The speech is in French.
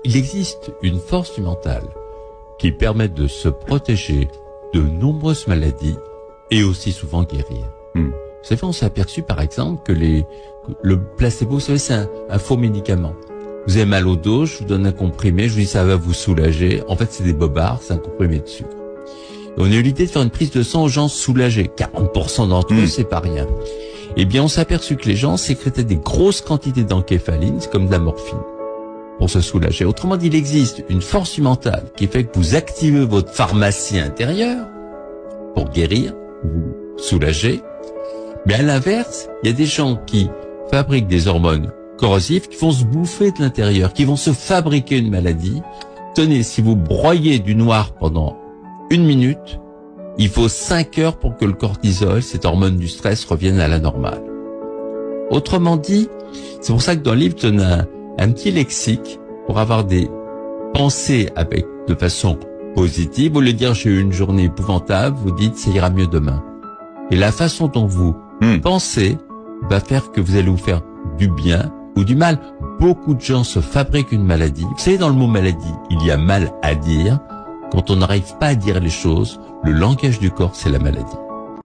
il existe une force du mental qui permet de se protéger de nombreuses maladies et aussi souvent guérir. Vous savez, on s'est aperçu par exemple que le placebo, vous savez, c'est un faux médicament. Vous avez mal au dos, je vous donne un comprimé, je vous dis ça va vous soulager. En fait, c'est des bobards, c'est un comprimé de sucre. Et on a eu l'idée de faire une prise de sang aux gens soulagés. 40% d'entre eux, c'est pas rien. Eh bien, on s'est aperçu que les gens sécrétaient des grosses quantités d'encéphaline, c'est comme de la morphine, pour se soulager. Autrement dit, il existe une force du mental qui fait que vous activez votre pharmacie intérieure pour guérir, vous soulager. Mais à l'inverse, il y a des gens qui fabriquent des hormones corrosives qui vont se bouffer de l'intérieur, qui vont se fabriquer une maladie. Tenez, si vous broyez du noir pendant 1 minute, il faut 5 heures pour que le cortisol, cette hormone du stress, revienne à la normale. Autrement dit, c'est pour ça que dans le livre, on a un petit lexique pour avoir des pensées de façon positive. Au lieu de dire j'ai eu une journée épouvantable, vous dites ça ira mieux demain. Et la façon dont vous pensez va faire que vous allez vous faire du bien ou du mal. Beaucoup de gens se fabriquent une maladie. Vous savez, dans le mot maladie, il y a mal à dire. Quand on n'arrive pas à dire les choses, le langage du corps, c'est la maladie.